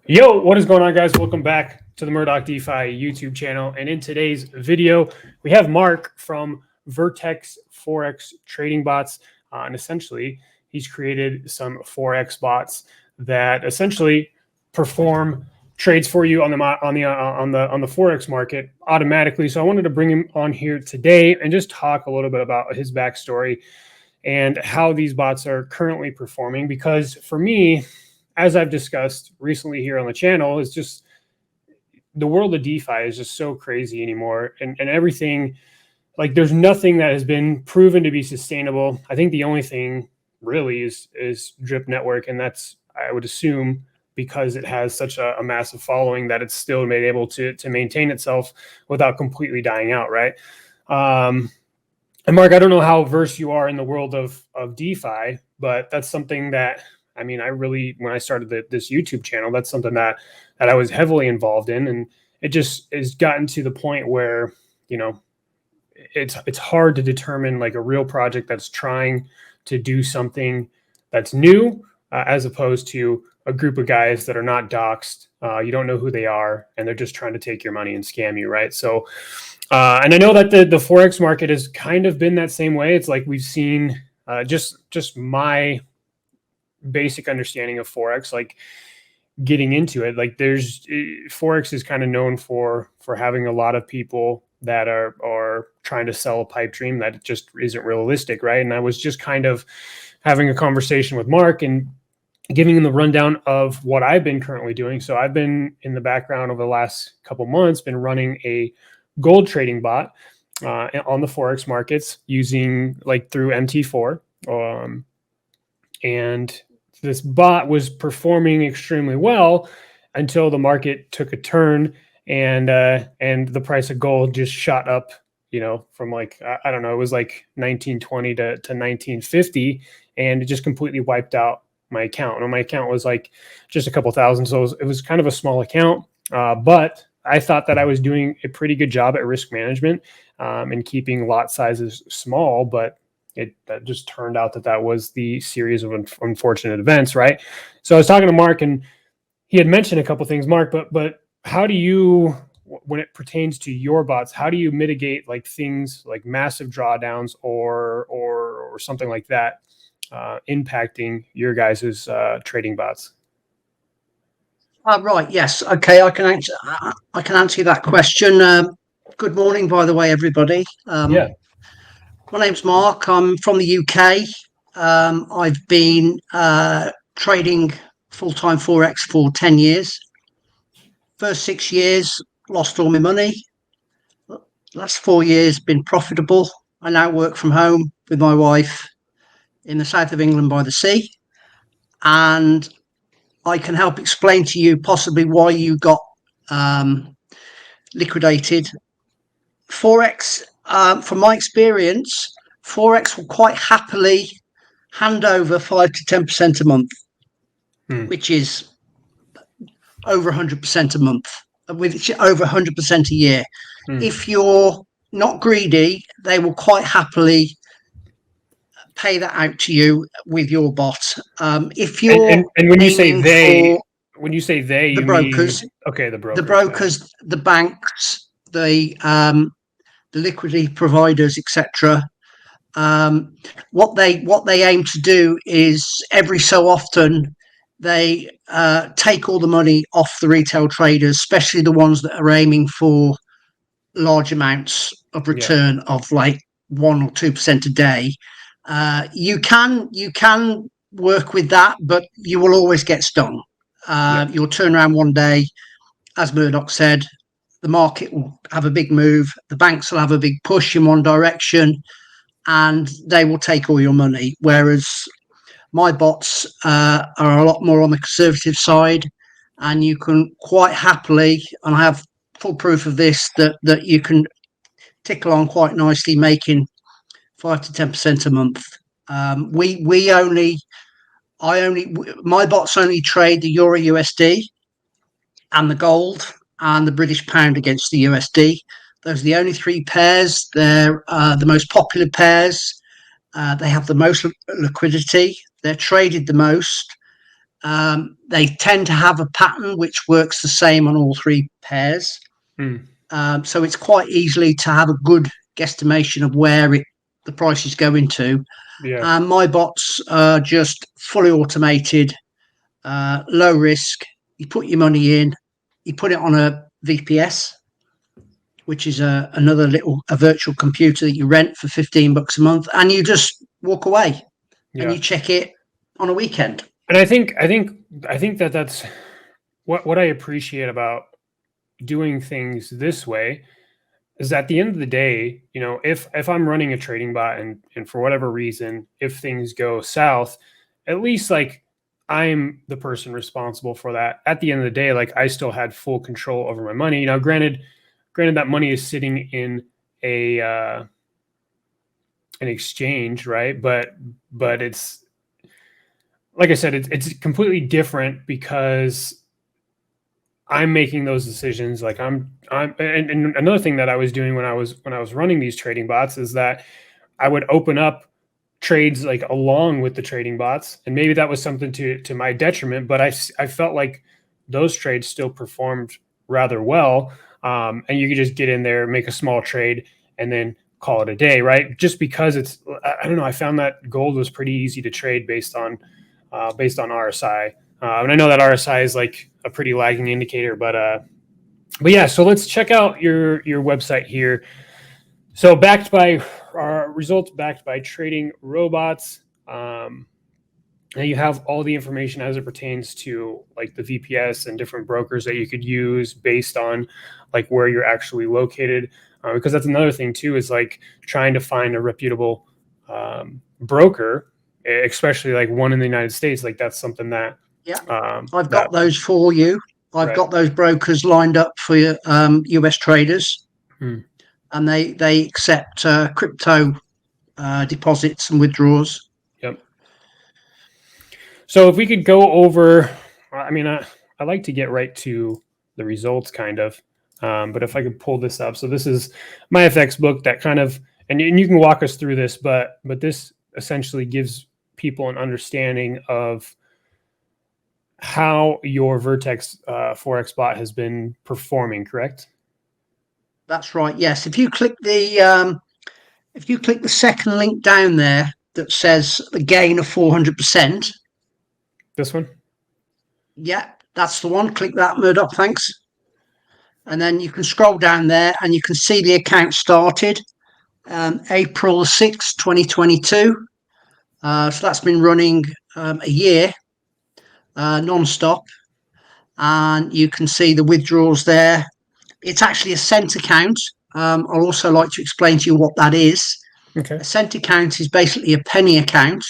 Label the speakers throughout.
Speaker 1: Yo, what is going on, guys? Welcome back to the Murdoch DeFi YouTube channel. And in today's video, we have Mark from Vertex Forex Trading Bots. And essentially, he's created some Forex bots that essentially perform trades for you on the Forex market automatically. So I wanted to bring him on here today and just talk a little bit about his backstory and how these bots are currently performing. Because for me, as I've discussed recently here on the channel, is just the world of DeFi is just so crazy anymore. And everything, like there's nothing that has been proven to be sustainable. I think the only thing really is Drip Network. And that's, I would assume, because it has such a massive following that it's still been able to maintain itself without completely dying out, right? And Mark, I don't know how versed you are in the world of DeFi, but that's something that, I mean, when I started this YouTube channel, that's something that I was heavily involved in. And it just has gotten to the point where, it's hard to determine like a real project that's trying to do something that's new, as opposed to a group of guys that are not doxed. You don't know who they are, and they're just trying to take your money and scam you, right? So, and I know that the Forex market has kind of been that same way. It's like we've seen just my basic understanding of Forex, like getting into it, like Forex is kind of known for having a lot of people that are trying to sell a pipe dream that just isn't realistic, right? And I was just kind of having a conversation with Mark and giving him the rundown of what I've been currently doing. So I've been in the background over the last couple months, been running a gold trading bot on the Forex markets using through MT4. And this bot was performing extremely well until the market took a turn and the price of gold just shot up, from I don't know, it was like 1920 to 1950, and it just completely wiped out my account. And my account was like just a couple thousand, so it was kind of a small account, but I thought that I was doing a pretty good job at risk management and keeping lot sizes small, but that just turned out that was the series of unfortunate events, right? So I was talking to Mark, and he had mentioned a couple things, Mark, but how do you, when it pertains to your bots, how do you mitigate things like massive drawdowns or something like that impacting your guys' trading bots?
Speaker 2: Right. Yes. Okay. I can answer that question. Good morning, by the way, everybody.
Speaker 1: Yeah.
Speaker 2: My name's Mark. I'm from the UK. I've been trading full-time Forex for 10 years. First 6 years, lost all my money. Last 4 years, been profitable. I now work from home with my wife in the south of England by the sea. And I can help explain to you possibly why you got liquidated. Forex, from my experience, Forex will quite happily hand over 5 to 10% a month, which is over 100% a month, with over 100% a year. If you're not greedy, they will quite happily pay that out to you with your bot. If you're
Speaker 1: and when you say they, you
Speaker 2: brokers,
Speaker 1: mean, okay, the
Speaker 2: brokers, the banks, the liquidity providers, etc. What they aim to do is every so often they take all the money off the retail traders, especially the ones that are aiming for large amounts of return of 1 or 2% a day. You can work with that, but you will always get stung. You'll turn around one day, as Murdoch said, the market will have a big move, the banks will have a big push in one direction, and they will take all your money. Whereas my bots are a lot more on the conservative side, and you can quite happily, and I have full proof of this, that you can tick along quite nicely, making 5 to 10% a month. My bots only trade the Euro USD and the gold and the British pound against the USD. Those are the only three pairs. They're the most popular pairs. They have the most liquidity. They're traded the most. They tend to have a pattern which works the same on all three pairs. So it's quite easily to have a good guesstimation of where the price is going to.
Speaker 1: Yeah.
Speaker 2: My bots are just fully automated, low risk. You put your money in, you put it on a VPS, which is a virtual computer that you rent for $15 a month, and you just walk away and you check it on a weekend.
Speaker 1: And I think that's what I appreciate about doing things this way is at the end of the day, you know, if I'm running a trading bot and for whatever reason, if things go south, at least like I'm the person responsible for that. At the end of the day, like I still had full control over my money. Now, granted that money is sitting in an exchange, right? But it's like I said, it's completely different because I'm making those decisions. Like and another thing that I was doing when I was running these trading bots is that I would open up trades like along with the trading bots, and maybe that was something to my detriment, but I felt like those trades still performed rather well. And you could just get in there, make a small trade, and then call it a day, right? Just because I don't know, I found that gold was pretty easy to trade based on RSI. And I know that RSI is like a pretty lagging indicator, but yeah. So let's check out your website here. So results backed by trading robots. And you have all the information as it pertains to like the VPS and different brokers that you could use based on like where you're actually located. Because that's another thing too, is like trying to find a reputable broker, especially like one in the United States. Like that's something that
Speaker 2: I've got those for you. I've got those brokers lined up for US traders, and they accept crypto deposits and withdrawals.
Speaker 1: Yep. So if we could go over, I mean, I like to get right to the results, kind of. But if I could pull this up, so this is my FX book that kind of, and you can walk us through this, but this essentially gives people an understanding of how your Vertex Forex bot has been performing, correct?
Speaker 2: That's right. Yes. If you click the second link down there that says the gain of 400%.
Speaker 1: This one?
Speaker 2: Yeah, that's the one. Click that, Murdoch. Thanks. And then you can scroll down there and you can see the account started April 6, 2022. So that's been running a year non-stop. And you can see the withdrawals there. It's actually a cent account. I'd also like to explain to you what that is.
Speaker 1: Okay.
Speaker 2: A cent account is basically a penny account.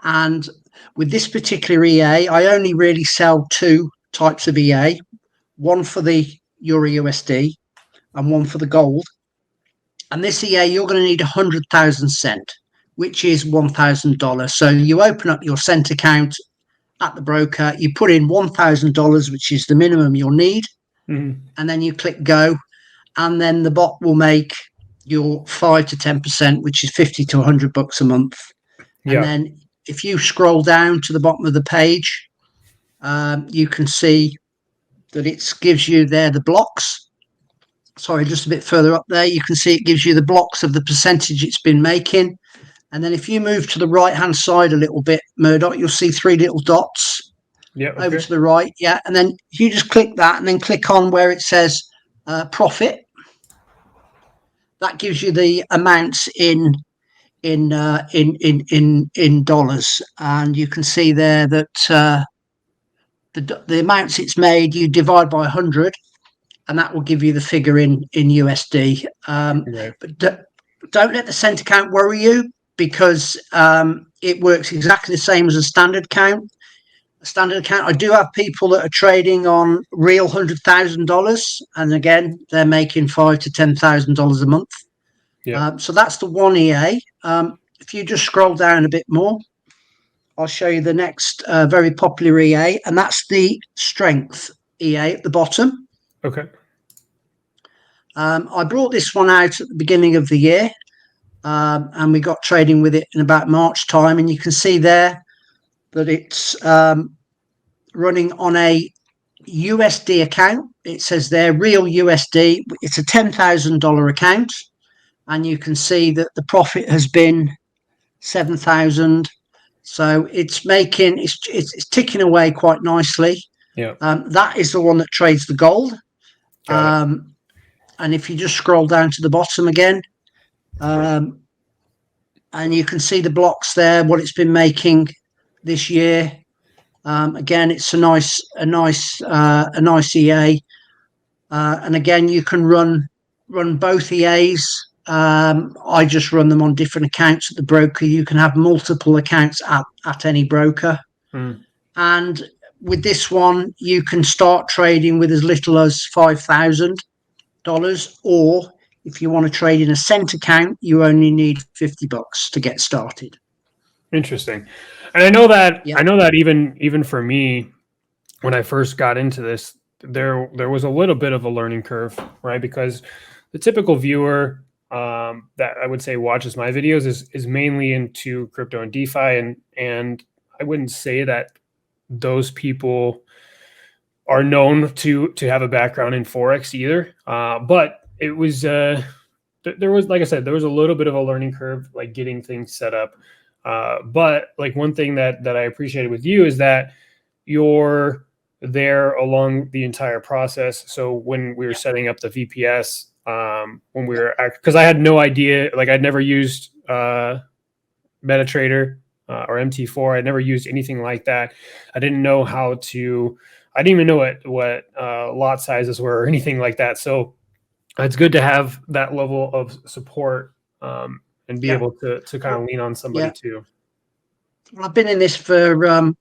Speaker 2: And with this particular EA, I only really sell two types of EA, one for the Euro USD and one for the gold. And this EA, you're going to need 100,000 cent, which is $1,000. So you open up your cent account at the broker, you put in $1,000, which is the minimum you'll need, and then you click go, and then the bot will make your 5 to 10%, which is $50 to $100 a month. And then if you scroll down to the bottom of the page, you can see that it gives you there the blocks. Sorry, just a bit further up there, you can see it gives you the blocks of the percentage it's been making. And then if you move to the right-hand side a little bit, Murdoch, you'll see three little dots over to the right. Yeah, and then you just click that and then click on where it says profit. That gives you the amounts in dollars, and you can see there that the amounts it's made, you divide by 100, and that will give you the figure in USD. But don't let the cent account worry you, because it works exactly the same as a standard account. A standard account, I do have people that are trading on real $100,000, and again, they're making $5,000 to $10,000 a month. So that's the one EA. If you just scroll down a bit more, I'll show you the next very popular EA, and that's the strength EA at the bottom.
Speaker 1: Okay.
Speaker 2: I brought this one out at the beginning of the year, and we got trading with it in about March time, and you can see there that it's running on a USD account. It says there real USD. It's a $10,000 account, and you can see that the profit has been 7,000. So it's ticking away quite nicely.
Speaker 1: Yeah.
Speaker 2: That is the one that trades the gold. And if you just scroll down to the bottom again, and you can see the blocks there, what it's been making this year. Again, it's a nice EA, and again, you can run both EAs. I just run them on different accounts at the broker. You can have multiple accounts at any broker. And with this one, you can start trading with as little as $5,000, or if you want to trade in a cent account, you only need $50 to get started.
Speaker 1: Interesting. And I know that even for me, when I first got into this, there was a little bit of a learning curve, right? Because the typical viewer that I would say watches my videos is mainly into crypto and DeFi, and I wouldn't say that those people are known to have a background in Forex either. But it was there was, like I said, there was a little bit of a learning curve, like getting things set up. But like one thing that I appreciated with you is that you're there along the entire process. So when we were setting up the VPS, when we were, because I had no idea, like I'd never used MetaTrader or MT4. I'd never used anything like that. I didn't know I didn't even know what lot sizes were or anything like that. So it's good to have that level of support and be able to kind of lean on somebody too.
Speaker 2: Well, I've been in this for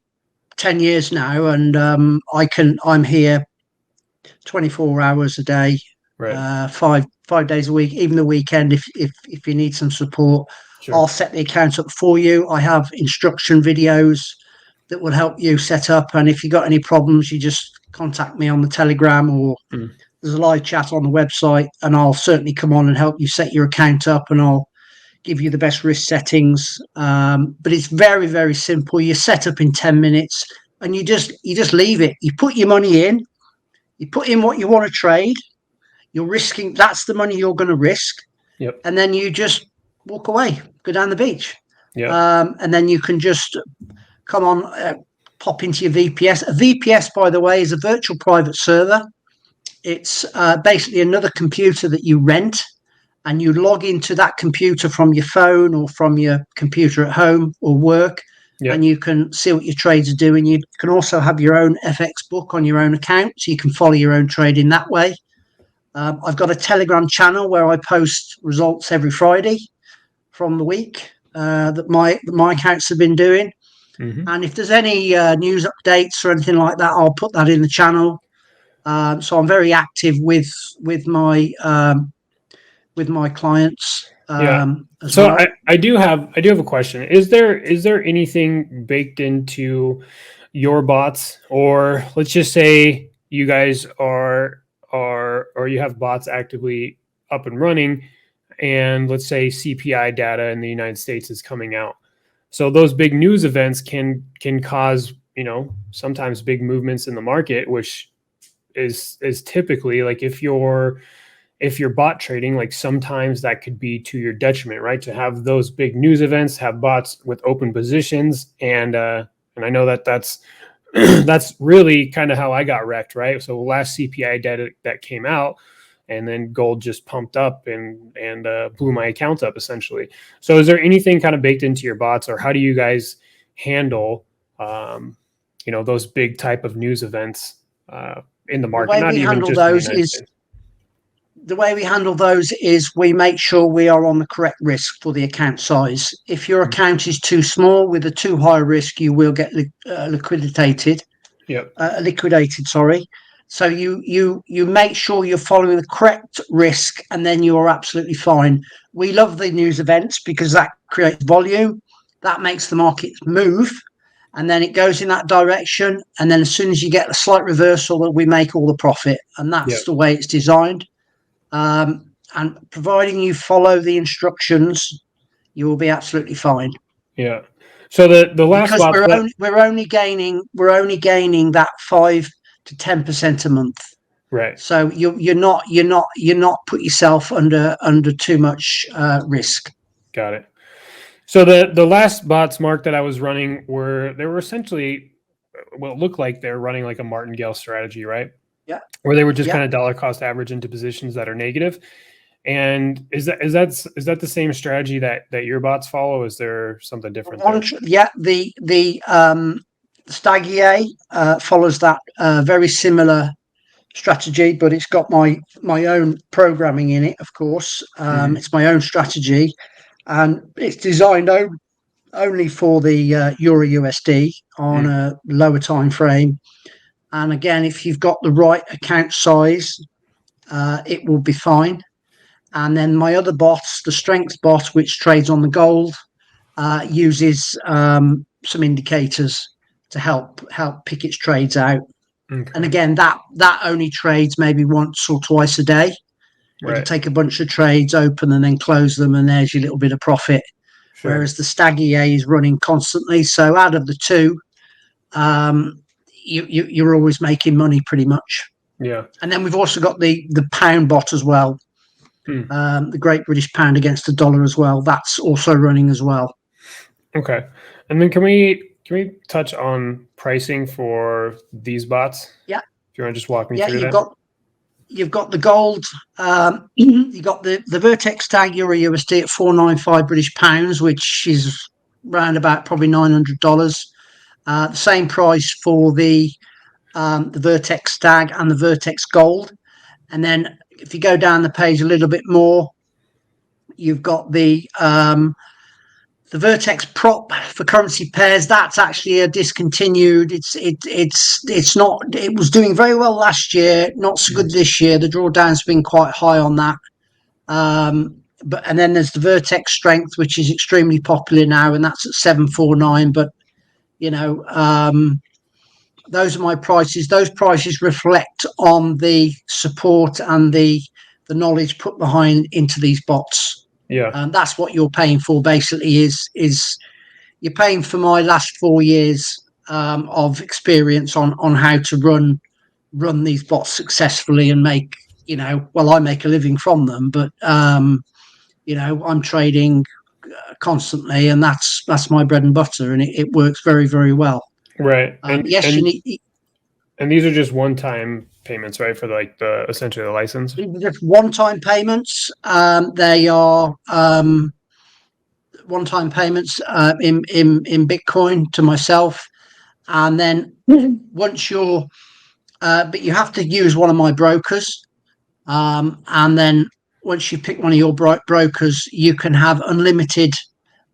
Speaker 2: 10 years now, and I'm here 24 hours a day,
Speaker 1: right.
Speaker 2: 5 days a week, even the weekend. If you need some support, sure, I'll set the account up for you. I have instruction videos that will help you set up, and if you got any problems, you just contact me on the Telegram, or there's a live chat on the website, and I'll certainly come on and help you set your account up, and I'll give you the best risk settings. But it's very, very simple. You set up in 10 minutes, and you just leave it. You put your money in, you put in what you want to trade. You're risking, that's the money you're going to risk.
Speaker 1: Yep.
Speaker 2: And then you just walk away, go down the beach.
Speaker 1: Yep.
Speaker 2: And then you can just come on, pop into your VPS. A VPS, by the way, is a virtual private server. It's basically another computer that you rent, and you log into that computer from your phone or from your computer at home or work. Yep. And you can see what your trades are doing. You can also have your own FX book on your own account, so you can follow your own trading that way. I've got a Telegram channel where I post results every Friday from the week that my accounts have been doing. And if there's any news updates or anything like that, I'll put that in the channel. So I'm very active with my clients.
Speaker 1: So well. I do have a question. Is there anything baked into your bots, or let's just say you guys or you have bots actively up and running, and let's say CPI data in the United States is coming out. So those big news events can cause, sometimes big movements in the market, which is typically, like, if you're bot trading, like, sometimes that could be to your detriment, right? To have those big news events, have bots with open positions, and I know that's that's really kind of how I got wrecked, right? So last CPI data that came out, and then gold just pumped up and blew my account up essentially. So is there anything kind of baked into your bots, or how do you guys handle, those big type of news events in the market?
Speaker 2: Not even just in the United States. The way we handle those is we make sure we are on the correct risk for the account size. If your account is too small with a too high risk, you will get liquidated.
Speaker 1: Yep.
Speaker 2: Sorry. So you make sure you're following the correct risk, and then you're absolutely fine. We love the news events because that creates volume, that makes the market move, and then it goes in that direction. And then as soon as you get a slight reversal, we make all the profit, and that's the way it's designed. And providing you follow the instructions, you will be absolutely fine.
Speaker 1: Yeah. So the last
Speaker 2: because
Speaker 1: spot,
Speaker 2: we're only gaining that 5 to 10% a month.
Speaker 1: right?
Speaker 2: So you're not put yourself under too much risk.
Speaker 1: Got it. So the last bots, Mark, that I was running they were essentially, well, it looked like they're running like a martingale strategy, right?
Speaker 2: Yeah.
Speaker 1: Where they would just
Speaker 2: Yeah.
Speaker 1: kind of dollar cost average into positions that are negative. And is that the same strategy that your bots follow? Is there something different there?
Speaker 2: Yeah, the Stagier follows that very similar strategy, but it's got my own programming in it. Of course, it's my own strategy, and it's designed only for the Euro USD on a lower time frame. And again, if you've got the right account size, it will be fine. And then my other bot, the strength bot, which trades on the gold, uses some indicators to help pick its trades out.
Speaker 1: Okay.
Speaker 2: And again, that only trades maybe once or twice a day.
Speaker 1: Right.
Speaker 2: It'll take a bunch of trades, open and then close them, and there's your little bit of profit. Sure. Whereas the Stagier is running constantly. So out of the two, you're always making money pretty much.
Speaker 1: Yeah.
Speaker 2: And then we've also got the pound bot as well. The Great British Pound against the dollar as well. That's also running as well.
Speaker 1: Okay. And then can we touch on pricing for these bots?
Speaker 2: Yeah.
Speaker 1: If you want to just walk me through that.
Speaker 2: You've got the gold. You've got the Vertex Tag Euro USD at 495 British pounds, which is around about probably $900. The same price for the Vertex Tag and the Vertex Gold. And then if you go down the page a little bit more, you've got the Vertex Prop for currency pairs. That's actually a discontinued. It's not. It was doing very well last year. Not so good this year. The drawdown's been quite high on that. And then there's the Vertex Strength, which is extremely popular now, and that's at 749. But those are my prices. Those prices reflect on the support and the knowledge put behind into these bots.
Speaker 1: Yeah.
Speaker 2: And that's what you're paying for basically is you're paying for my last 4 years of experience on how to run these bots successfully and make, I make a living from them, but I'm trading constantly, and that's my bread and butter, and it works very, very well.
Speaker 1: Right.
Speaker 2: You need.
Speaker 1: And these are just one-time payments, right? For essentially the license.
Speaker 2: Just one-time payments. They are one-time payments in Bitcoin to myself, and then once you're, but you have to use one of my brokers, and then once you pick one of your brokers, you can have unlimited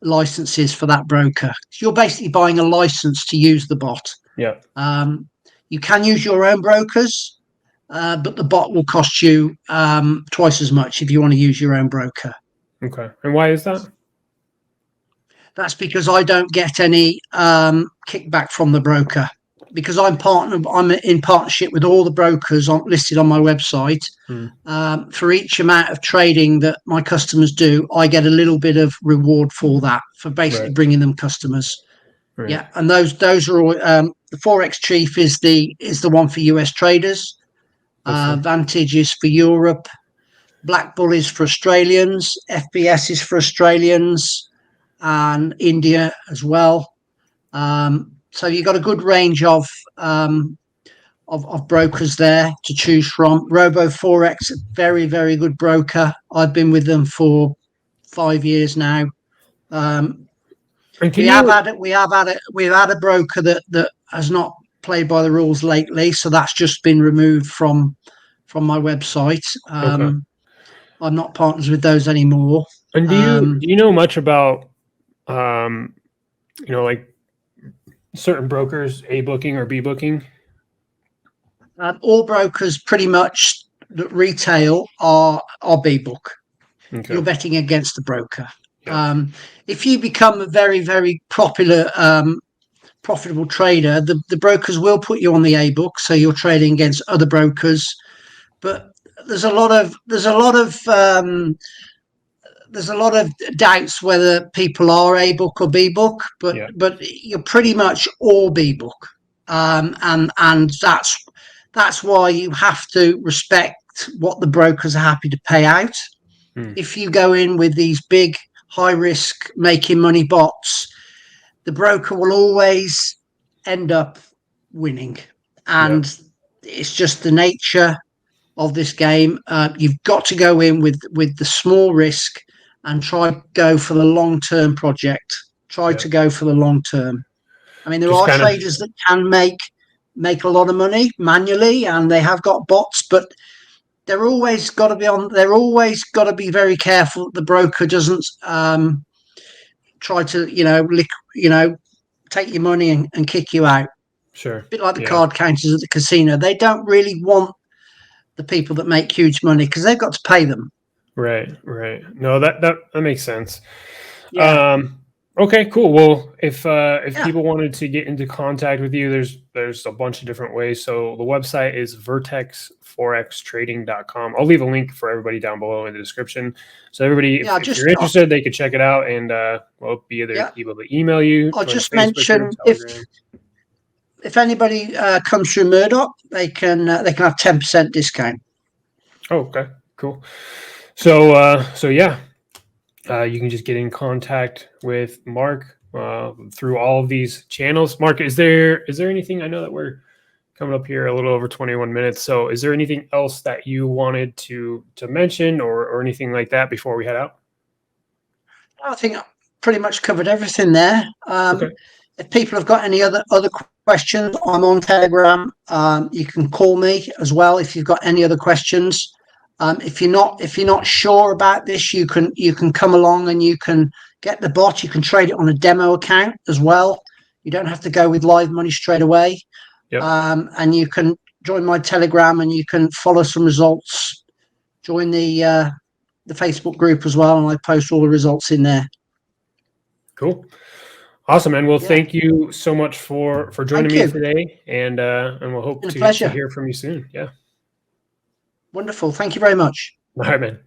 Speaker 2: licenses for that broker. So you're basically buying a license to use the bot.
Speaker 1: Yeah.
Speaker 2: You can use your own brokers, but the bot will cost you twice as much if you want to use your own broker.
Speaker 1: Okay. And why is that?
Speaker 2: That's because I don't get any kickback from the broker, because I'm in partnership with all the brokers listed on my website. For each amount of trading that my customers do, I get a little bit of reward for that, for basically bringing them customers. Right. Yeah, and those are all. The Forex Chief is the one for US traders. Vantage is for Europe. Black Bull is for Australians. FBS is for Australians, and India as well. So you've got a good range of brokers there to choose from. Robo Forex, very, very good broker. I've been with them for 5 years now. We have had a broker that has not played by the rules lately, so that's just been removed from my website. Okay. I'm not partners with those anymore.
Speaker 1: And do you know much about like certain brokers, A booking or B booking?
Speaker 2: All brokers pretty much that retail are B book. Okay. You're betting against the broker. Yeah. If you become a very, very popular, profitable trader, the brokers will put you on the A book, so you're trading against other brokers. But there's a lot of there's a lot of doubts whether people are A book or B book, but
Speaker 1: Yeah.
Speaker 2: you're pretty much all B book, and that's why you have to respect what the brokers are happy to pay out.
Speaker 1: Hmm.
Speaker 2: If you go in with these big high risk making money bots, the broker will always end up winning,
Speaker 1: Yeah.
Speaker 2: and it's just the nature of this game. You've got to go in with the small risk and try to go for the long term project. Try
Speaker 1: Yeah.
Speaker 2: to go for the long term. I mean, there
Speaker 1: Just
Speaker 2: are
Speaker 1: kind of,
Speaker 2: traders that can make a lot of money manually, and they have got bots, but they're always got to be on. They're always got to be very careful that the broker doesn't try to take your money and kick you out.
Speaker 1: sure.
Speaker 2: A bit like the
Speaker 1: Yeah.
Speaker 2: card counters at the casino. They don't really want the people that make huge money because they've got to pay them.
Speaker 1: Right. Right. No, that makes sense.
Speaker 2: Yeah.
Speaker 1: Okay, cool. Well, if
Speaker 2: Yeah.
Speaker 1: people wanted to get into contact with you, there's a bunch of different ways. So the website is vertexforextrading.com. I'll leave a link for everybody down below in the description. So everybody,
Speaker 2: Yeah.
Speaker 1: if you're interested, they could check it out and well, be
Speaker 2: Yeah.
Speaker 1: able to email you,
Speaker 2: I'll
Speaker 1: join the
Speaker 2: just
Speaker 1: Facebook group,
Speaker 2: mention
Speaker 1: Telegram.
Speaker 2: if anybody comes through Murdoch, they can have 10% discount.
Speaker 1: Oh, okay, cool. So yeah. You can just get in contact with Mark through all of these channels. Mark, is there anything? I know that we're coming up here a little over 21 minutes. So is there anything else that you wanted to mention or anything like that before we head out?
Speaker 2: I think I pretty much covered everything there.
Speaker 1: Okay.
Speaker 2: If people have got any other questions, I'm on Telegram. You can call me as well if you've got any other questions. If you're not sure about this, you can come along and you can get the bot. You can trade it on a demo account as well. You don't have to go with live money straight away.
Speaker 1: Yep.
Speaker 2: And you can join my Telegram and you can follow some results. Join the Facebook group as well, and I post all the results in there.
Speaker 1: Cool. Awesome, man. Well,
Speaker 2: Yeah.
Speaker 1: thank you so much for joining me today, and we'll hope to hear from you soon. Yeah.
Speaker 2: Wonderful. Thank you very much.
Speaker 1: All right, man.